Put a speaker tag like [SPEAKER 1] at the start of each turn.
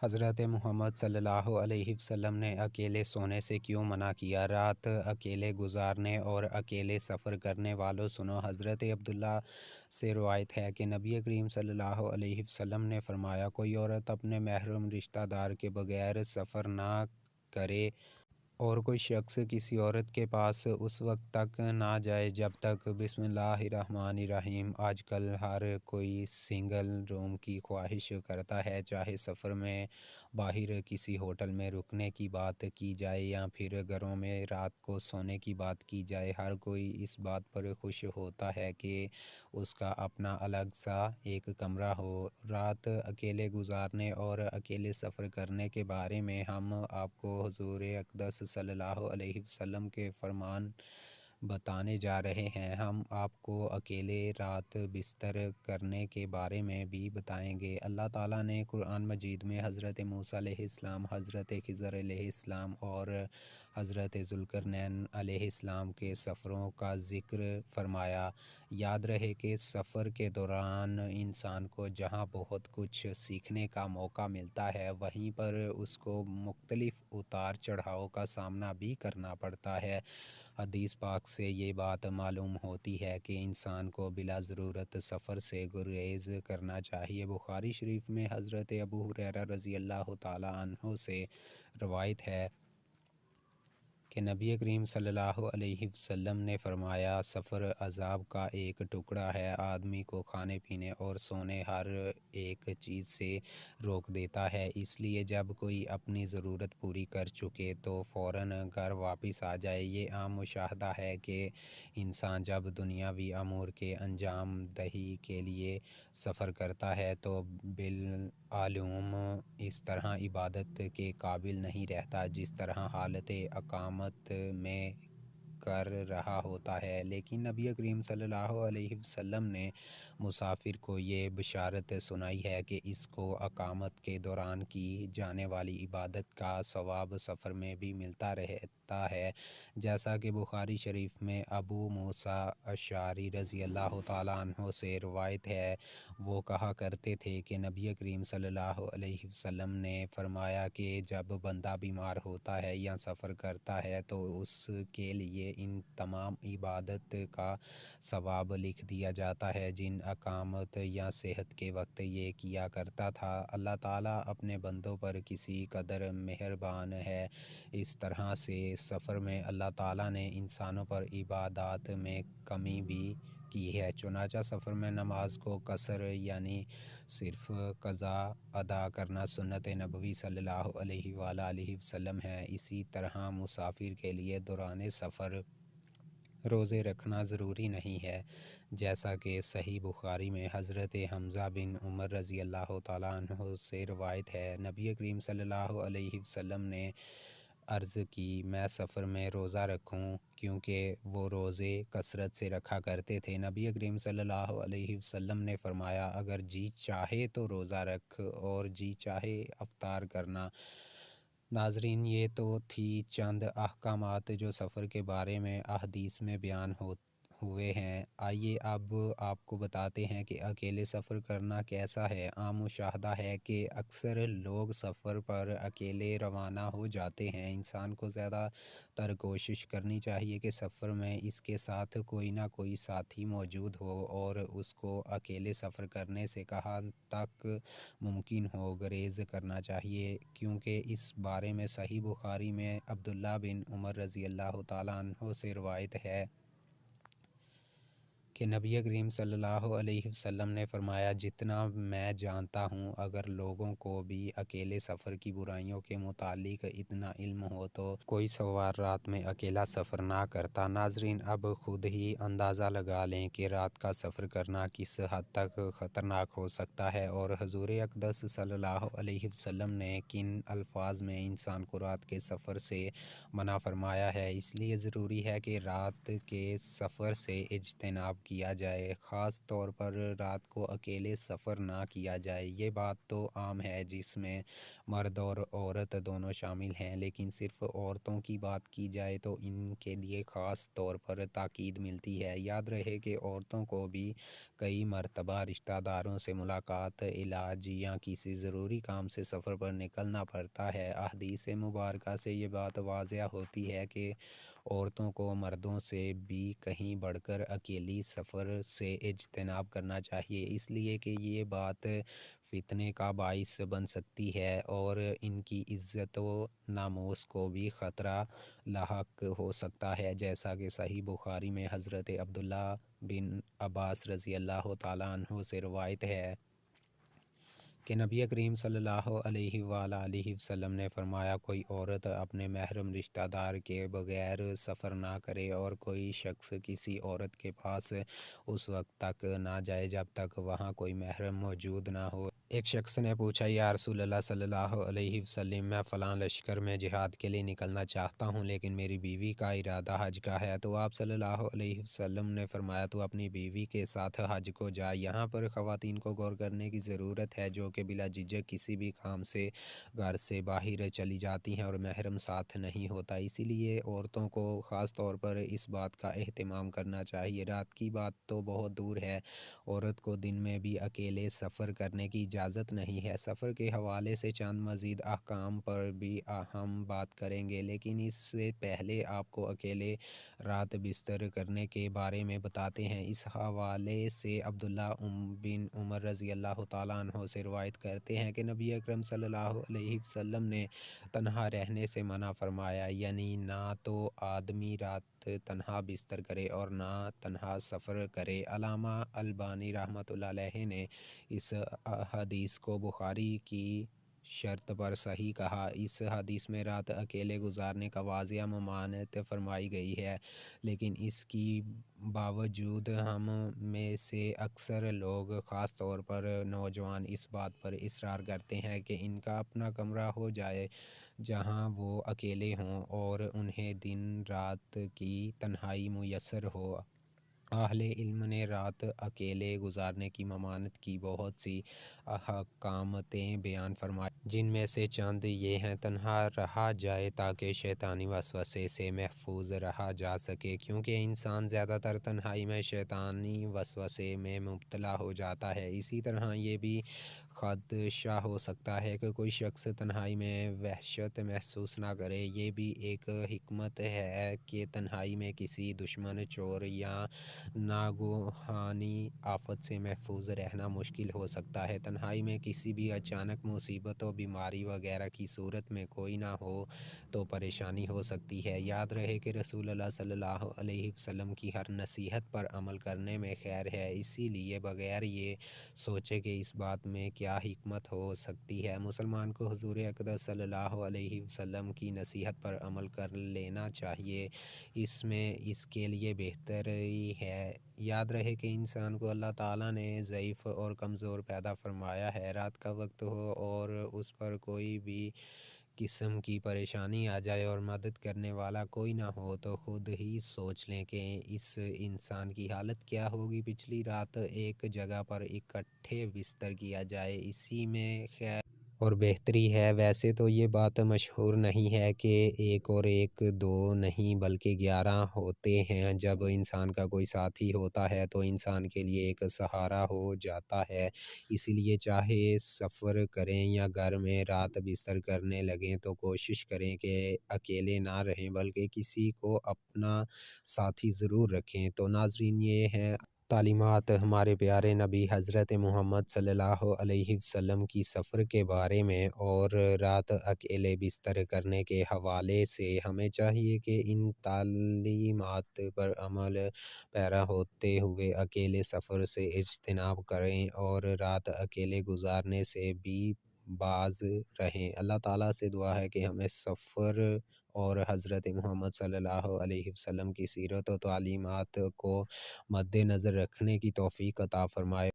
[SPEAKER 1] حضرت محمد صلی اللہ علیہ وسلم نے اکیلے سونے سے کیوں منع کیا؟ رات اکیلے گزارنے اور اکیلے سفر کرنے والوں سنو، حضرت عبداللہ سے روایت ہے کہ نبی کریم صلی اللہ علیہ وسلم نے فرمایا، کوئی عورت اپنے محرم رشتہ دار کے بغیر سفر نہ کرے اور کوئی شخص کسی عورت کے پاس اس وقت تک نہ جائے جب تک بسم اللہ الرحمن الرحیم۔ آج کل ہر کوئی سنگل روم کی خواہش کرتا ہے، چاہے سفر میں باہر کسی ہوٹل میں رکنے کی بات کی جائے یا پھر گھروں میں رات کو سونے کی بات کی جائے۔ ہر کوئی اس بات پر خوش ہوتا ہے کہ اس کا اپنا الگ سا ایک کمرہ ہو۔ رات اکیلے گزارنے اور اکیلے سفر کرنے کے بارے میں ہم آپ کو حضور اقدس صلی اللہ علیہ وسلم کے فرمان بتانے جا رہے ہیں۔ ہم آپ کو اکیلے رات بستر کرنے کے بارے میں بھی بتائیں گے۔ اللہ تعالیٰ نے قرآن مجید میں حضرت موسیٰ علیہ السلام، حضرت خضر علیہ السلام اور حضرت ذوالقرنین علیہ السلام کے سفروں کا ذکر فرمایا۔ یاد رہے کہ سفر کے دوران انسان کو جہاں بہت کچھ سیکھنے کا موقع ملتا ہے، وہیں پر اس کو مختلف اتار چڑھاؤ کا سامنا بھی کرنا پڑتا ہے۔ حدیث پاک سے یہ بات معلوم ہوتی ہے کہ انسان کو بلا ضرورت سفر سے گریز کرنا چاہیے۔ بخاری شریف میں حضرت ابو ہریرہ رضی اللہ تعالیٰ عنہ سے روایت ہے کہ نبی کریم صلی اللہ علیہ وسلم نے فرمایا، سفر عذاب کا ایک ٹکڑا ہے، آدمی کو کھانے پینے اور سونے ہر ایک چیز سے روک دیتا ہے، اس لیے جب کوئی اپنی ضرورت پوری کر چکے تو فوراً گھر واپس آ جائے۔ یہ عام مشاہدہ ہے کہ انسان جب دنیاوی امور کے انجام دہی کے لیے سفر کرتا ہے تو بالعموم اس طرح عبادت کے قابل نہیں رہتا جس طرح حالت اقامت میں کر رہا ہوتا ہے، لیکن نبی کریم صلی اللہ علیہ وسلم نے مسافر کو یہ بشارت سنائی ہے کہ اس کو اقامت کے دوران کی جانے والی عبادت کا ثواب سفر میں بھی ملتا رہتا ہے، جیسا کہ بخاری شریف میں ابو موسیٰ اشعری رضی اللہ تعالیٰ عنہ سے روایت ہے۔ وہ کہا کرتے تھے کہ نبی کریم صلی اللہ علیہ وسلم نے فرمایا کہ جب بندہ بیمار ہوتا ہے یا سفر کرتا ہے تو اس کے لیے ان تمام عبادت کا ثواب لکھ دیا جاتا ہے جن اقامت یا صحت کے وقت یہ کیا کرتا تھا۔ اللہ تعالیٰ اپنے بندوں پر کسی قدر مہربان ہے۔ اس طرح سے سفر میں اللہ تعالیٰ نے انسانوں پر عبادات میں کمی بھی کی ہے، چنانچہ سفر میں نماز کو قصر یعنی صرف قضا ادا کرنا سنت نبوی صلی اللہ علیہ وآلہ وسلم ہے۔ اسی طرح مسافر کے لیے دوران سفر روزے رکھنا ضروری نہیں ہے، جیسا کہ صحیح بخاری میں حضرت حمزہ بن عمر رضی اللہ تعالیٰ عنہ سے روایت ہے، نبی کریم صلی اللہ علیہ وسلم نے عرض کی، میں سفر میں روزہ رکھوں؟ کیونکہ وہ روزے کثرت سے رکھا کرتے تھے۔ نبی کریم صلی اللہ علیہ وسلم نے فرمایا، اگر جی چاہے تو روزہ رکھ اور جی چاہے افطار کرنا۔ ناظرین، یہ تو تھی چند احکامات جو سفر کے بارے میں احادیث میں بیان ہوئے ہیں۔ آئیے اب آپ کو بتاتے ہیں کہ اکیلے سفر کرنا کیسا ہے۔ عام مشاہدہ ہے کہ اکثر لوگ سفر پر اکیلے روانہ ہو جاتے ہیں۔ انسان کو زیادہ تر کوشش کرنی چاہیے کہ سفر میں اس کے ساتھ کوئی نہ کوئی ساتھی موجود ہو اور اس کو اکیلے سفر کرنے سے کہاں تک ممکن ہو گریز کرنا چاہیے، کیونکہ اس بارے میں صحیح بخاری میں عبداللہ بن عمر رضی اللہ تعالیٰ عنہ سے روایت ہے کہ نبی کریم صلی اللہ علیہ وسلم نے فرمایا، جتنا میں جانتا ہوں اگر لوگوں کو بھی اکیلے سفر کی برائیوں کے متعلق اتنا علم ہو تو کوئی سوار رات میں اکیلا سفر نہ کرتا۔ ناظرین، اب خود ہی اندازہ لگا لیں کہ رات کا سفر کرنا کس حد تک خطرناک ہو سکتا ہے اور حضور اقدس صلی اللہ علیہ وسلم نے کن الفاظ میں انسان کو رات کے سفر سے منع فرمایا ہے۔ اس لیے ضروری ہے کہ رات کے سفر سے اجتناب کیا جائے، خاص طور پر رات کو اکیلے سفر نہ کیا جائے۔ یہ بات تو عام ہے جس میں مرد اور عورت دونوں شامل ہیں، لیکن صرف عورتوں کی بات کی جائے تو ان کے لیے خاص طور پر تاکید ملتی ہے۔ یاد رہے کہ عورتوں کو بھی کئی مرتبہ رشتہ داروں سے ملاقات، علاج یا کسی ضروری کام سے سفر پر نکلنا پڑتا ہے۔ احادیث مبارکہ سے یہ بات واضح ہوتی ہے کہ عورتوں کو مردوں سے بھی کہیں بڑھ کر اکیلی سفر سے اجتناب کرنا چاہیے، اس لیے کہ یہ بات فتنے کا باعث بن سکتی ہے اور ان کی عزت و ناموس کو بھی خطرہ لاحق ہو سکتا ہے، جیسا کہ صحیح بخاری میں حضرت عبداللہ بن عباس رضی اللہ تعالیٰ عنہ سے روایت ہے کہ نبی کریم صلی اللہ علیہ وآلہ وسلم نے فرمایا، کوئی عورت اپنے محرم رشتہ دار کے بغیر سفر نہ کرے اور کوئی شخص کسی عورت کے پاس اس وقت تک نہ جائے جب تک وہاں کوئی محرم موجود نہ ہو۔ ایک شخص نے پوچھا، یا رسول اللہ صلی اللہ علیہ وسلم، میں فلاں لشکر میں جہاد کے لیے نکلنا چاہتا ہوں لیکن میری بیوی کا ارادہ حج کا ہے، تو آپ صلی اللہ علیہ وسلم نے فرمایا، تو اپنی بیوی کے ساتھ حج کو جا۔ یہاں پر خواتین کو غور کرنے کی ضرورت ہے جو کہ بلا جھجک کسی بھی کام سے گھر سے باہر چلی جاتی ہیں اور محرم ساتھ نہیں ہوتا، اسی لیے عورتوں کو خاص طور پر اس بات کا اہتمام کرنا چاہیے۔ رات کی بات تو بہت دور ہے، عورت کو دن میں بھی اکیلے سفر کرنے کی اجازت نہیں ہے۔ سفر کے حوالے سے چند مزید احکام پر بھی ہم بات کریں گے، لیکن اس سے پہلے آپ کو اکیلے رات بستر کرنے کے بارے میں بتاتے ہیں۔ اس حوالے سے عبداللہ بن عمر رضی اللہ تعالیٰ عنہ سے روایت کرتے ہیں کہ نبی اکرم صلی اللہ علیہ وسلم نے تنہا رہنے سے منع فرمایا، یعنی نہ تو آدمی رات تنہا بستر کرے اور نہ تنہا سفر کرے۔ علامہ البانی رحمۃ اللہ علیہ نے اس حدیث کو بخاری کی شرط پر صحیح کہا۔ اس حدیث میں رات اکیلے گزارنے کا واضح ممانعت فرمائی گئی ہے، لیکن اس کی باوجود ہم میں سے اکثر لوگ، خاص طور پر نوجوان، اس بات پر اصرار کرتے ہیں کہ ان کا اپنا کمرہ ہو جائے جہاں وہ اکیلے ہوں اور انہیں دن رات کی تنہائی میسر ہو۔ اہل علم نے رات اکیلے گزارنے کی ممانعت کی بہت سی احکامتیں بیان فرمائی، جن میں سے چند یہ ہیں: تنہا رہا جائے تاکہ شیطانی وسوسے سے محفوظ رہا جا سکے، کیونکہ انسان زیادہ تر تنہائی میں شیطانی وسوسے میں مبتلا ہو جاتا ہے۔ اسی طرح یہ بھی خدشہ ہو سکتا ہے کہ کوئی شخص تنہائی میں وحشت محسوس نہ کرے۔ یہ بھی ایک حکمت ہے کہ تنہائی میں کسی دشمن، چور یا ناگہانی آفت سے محفوظ رہنا مشکل ہو سکتا ہے۔ تنہائی میں کسی بھی اچانک مصیبت و بیماری وغیرہ کی صورت میں کوئی نہ ہو تو پریشانی ہو سکتی ہے۔ یاد رہے کہ رسول اللہ صلی اللہ علیہ وسلم کی ہر نصیحت پر عمل کرنے میں خیر ہے، اسی لیے بغیر یہ سوچے کہ اس بات میں کیا حکمت ہو سکتی ہے، مسلمان کو حضور اقدس صلی اللہ علیہ وسلم کی نصیحت پر عمل کر لینا چاہیے، اس میں اس کے لیے بہتری ہے۔ یاد رہے کہ انسان کو اللہ تعالیٰ نے ضعیف اور کمزور پیدا فرمایا ہے، رات کا وقت ہو اور اس پر کوئی بھی قسم کی پریشانی آ جائے اور مدد کرنے والا کوئی نہ ہو تو خود ہی سوچ لیں کہ اس انسان کی حالت کیا ہوگی۔ پچھلی رات ایک جگہ پر اکٹھے بستر کیا جائے، اسی میں خیر اور بہتری ہے۔ ویسے تو یہ بات مشہور نہیں ہے کہ ایک اور ایک دو نہیں بلکہ 11 ہوتے ہیں۔ جب انسان کا کوئی ساتھی ہوتا ہے تو انسان کے لیے ایک سہارا ہو جاتا ہے، اسی لیے چاہے سفر کریں یا گھر میں رات بستر کرنے لگیں تو کوشش کریں کہ اکیلے نہ رہیں بلکہ کسی کو اپنا ساتھی ضرور رکھیں۔ تو ناظرین، یہ ہیں تعلیمات ہمارے پیارے نبی حضرت محمد صلی اللہ علیہ وسلم کی سفر کے بارے میں، اور رات اکیلے بستر کرنے کے حوالے سے ہمیں چاہیے کہ ان تعلیمات پر عمل پیرا ہوتے ہوئے اکیلے سفر سے اجتناب کریں اور رات اکیلے گزارنے سے بھی باز رہیں۔ اللہ تعالیٰ سے دعا ہے کہ ہمیں سفر اور حضرت محمد صلی اللہ علیہ وسلم کی سیرت و تعلیمات کو مد نظر رکھنے کی توفیق عطا فرمائے۔